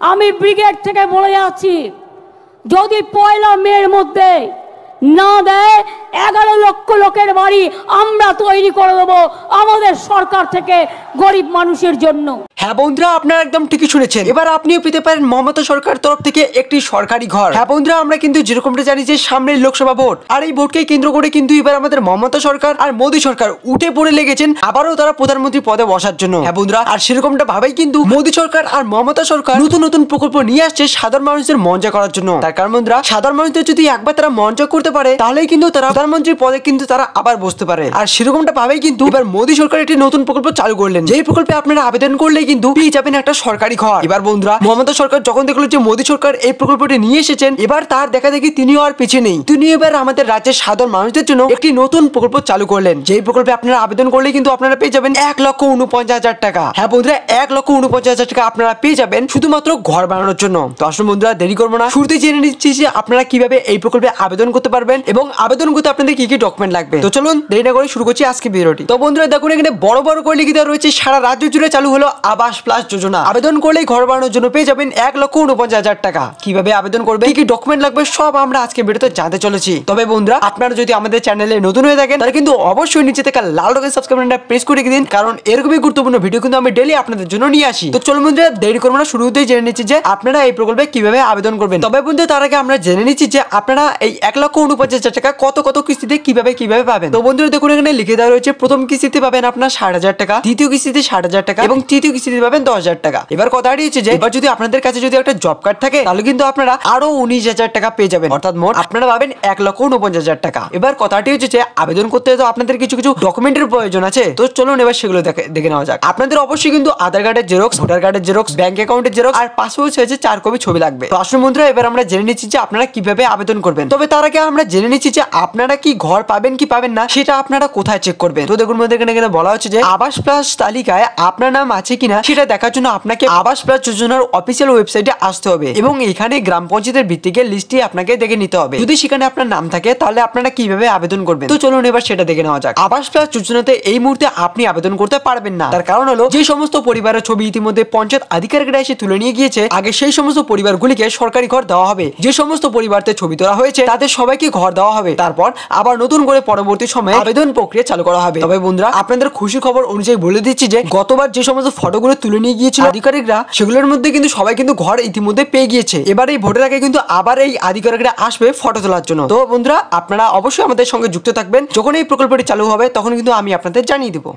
আমি ব্রিগেড থেকে বলে যাচ্ছি, যদি 1 মের মধ্যে না দেয় 11 লক্ষ লোকের বাড়ি আমরা তৈরি করে দেবো আমাদের সরকার থেকে গরিব মানুষের জন্য। হ্যাঁ বন্ধুরা, আপনারা একদম ঠিকই শুনেছেন। এবার আপনিও পেতে পারেন মমতা সরকার তরফ থেকে একটি সরকারি ঘর। হ্যাঁ বন্ধুরা, আমরা কিন্তু যেরকমটা জানি যে সামনের লোকসভা ভোট, আর এই ভোটকে কেন্দ্র করে কিন্তু এবার আমাদের মমতা সরকার আর মোদী সরকার উঠে পড়ে লেগেছেন আবারও তারা প্রধানমন্ত্রী পদে বসার জন্য। হ্যাঁ বন্ধুরা, আর সেরকমটা ভাবেই কিন্তু মোদী সরকার আর মমতা সরকার নতুন নতুন প্রকল্প নিয়ে আসছে সাধারণ মানুষদের মঞ্জা করার জন্য। তার কারণ বন্ধুরা, সাধারণ মানুষদের যদি একবার তারা মঞ্জা করতে পারে তাহলেই কিন্তু তারা প্রধানমন্ত্রীর পদে কিন্তু তারা আবার বসতে পারে। আর সেরকমটা ভাবেই কিন্তু এবার মোদী সরকার একটি নতুন প্রকল্প চালু করলেন, যেই প্রকল্পে আপনারা আবেদন করলেই কিন্তু পেয়ে যাবেন একটা সরকারি ঘর। এবার বন্ধুরা, মমতা সরকার যখন দেখলো যে মোদী সরকার এই প্রকল্পটি নিয়ে এসেছেন, এবার তার দেখা দেখি তিনিও আর পিছিয়ে নেই। তিনি এবার আমাদের রাজ্যের সাধারণ মানুষদের জন্য একটি নতুন প্রকল্প চালু করলেন, যেই প্রকল্পে আপনারা আবেদন করলে কিন্তু আপনারা পেয়ে যাবেন 1,49,000 টাকা। হ্যাঁ বন্ধুরা, 1,49,000 টাকা আপনারা পেয়ে যাবেন শুধুমাত্র ঘর বানানোর জন্য। তো আসলে বন্ধুরা, দেরি করবো না, শুরুতে জেনে নিচ্ছি যে আপনারা কিভাবে এই প্রকল্পে আবেদন করতে পারবেন এবং আবেদন করতে আপনাদের কি কি ডকুমেন্ট লাগবে। তো চলুন দেরি না করে শুরু করছি আজকে ভিডিওটি। তো বন্ধুরা দেখুন, এখানে বড় বড় করে লিখে দেওয়া রয়েছে সারা রাজ্য জুড়ে চালু হলো আবাস প্লাস যোজনা। আবেদন করলেই ঘর বানানোর জন্য পেয়ে যাবেন 1,49,000 টাকা। কিভাবে আবেদন করবে, কি কি ডকুমেন্ট লাগবে, সব আমরা আজকে ভিডিওতে জানতে চলেছি। তবে বন্ধুরা, আপনারা যদি আমাদের চ্যানেলে নতুন হয়ে থাকেন তাহলে কিন্তু অবশ্যই নিচে থেকে লাল রঙের সাবস্ক্রাইব বাটনটা প্রেস করে দিন, কারণ এরকমই গুরুত্বপূর্ণ ভিডিও কিন্তু আমি ডেইলি আপনাদের জন্য নিয়ে আসি। তো চলুন বন্ধুরা, দেরি করবো না, শুরুতেই জেনে নিচ্ছি যে আপনারা এই প্রকল্পে কিভাবে আবেদন করবেন। তবে বন্ধুরা, তার আগে আমরা জেনে নিচ্ছি যে আপনারা এই 1,49,000 টাকা কত কত কিস্তিতে কিভাবে পাবেন। তো বন্ধুরা দেখুন, এখানে লিখে দেওয়া রয়েছে প্রথম কিস্তিতে পাবেন আপনার 60,000 টাকা, দ্বিতীয় কিস্তিতে 60,000 টাকা এবং তৃতীয় কিস্তিতে পাবেন 10,000 টাকা। এবার কথা হচ্ছে যে এবার যদি আপনাদের কাছে যদি একটা জব কার্ড থাকে তাহলে কিন্তু আপনারা আরো 19,000 টাকা পেয়ে যাবেন, অর্থাৎ মোট আপনারা পাবেন 1,49,000 টাকা। এবার কথাটি হচ্ছে যে আবেদন করতে তো আপনাদের কিছু কিছু ডকুমেন্টের প্রয়োজন আছে। তো চলুন এবার সেগুলো দেখে নেওয়া যাক। আপনাদের অবশ্যই কিন্তু আধার কার্ডের জেরক্স, ভোটার কার্ডের জেরক্স, ব্যাংক অ্যাকাউন্টের জেরক্স আর পাসপোর্ট সাইজে 4 কপি ছবি লাগবে। তো আসলে বন্ধুরা, এবার আমরা জেনে নিচ্ছি যে আপনারা কিভাবে আবেদন করবেন। তবে তার আগে আমরা জেনে নিচ্ছি যে আপনারা কি ঘর পাবেন কি পাবেন না সেটা আপনারা কোথায় চেক করবেন। তো দেখুন বন্ধুরা, এখানে বলা হচ্ছে যে আবাস প্লাস তালিকায় আপনার নাম আছে কিনা সেটা দেখার জন্য আপনাকে আবাস প্লাস যোজনার অফিসিয়াল ওয়েবসাইটে আসতে হবে এবং এখানে গ্রাম পঞ্চায়েতের ভিত্তিকে লিস্টটি আপনাকে দেখে নিতে হবে। যদি সেখানে আপনার নাম থাকে তাহলে আপনারা কিভাবে আবেদন করবেন। তো চলুন এবার সেটা দেখে নেওয়া যাক। আবাস প্লাস যোজনাতে এই মুহূর্তে আপনি আবেদন করতে পারবেন না। তার কারণ হলো, যে সমস্ত পরিবারের ছবি ইতিমধ্যে পঞ্চায়েত আধিকারিকরা এসে তুলে নিয়ে গিয়েছে, আগে সেই সমস্ত পরিবারগুলিকে সরকারি ঘর দেওয়া হবে। যে সমস্ত পরিবারতে ছবি তোলা হয়েছে তাদের সবাইকে ঘর দেওয়া হবে, তারপর আবার নতুন করে পরবর্তী সময়ে আবেদন প্রক্রিয়া চালু করা হবে। তবে বন্ধুরা, আপনাদের খুশি খবর অনুযায়ী বলে দিচ্ছি যে গতবার যে সমস্ত ফটোগুলো তুলে নিয়ে গিয়েছিল আধিকারিকরা, সেগুলোর মধ্যে কিন্তু সবাই কিন্তু ঘর ইতিমধ্যে পেয়ে গিয়েছে। এবার এই ভোটের আগে কিন্তু আবার এই আধিকারিকরা আসবে ফটো তোলার জন্য। তো বন্ধুরা, আপনারা অবশ্যই আমাদের সঙ্গে যুক্ত থাকবেন। যখন এই প্রকল্পটি চালু হবে তখন কিন্তু আমি আপনাদের জানিয়ে দেবো।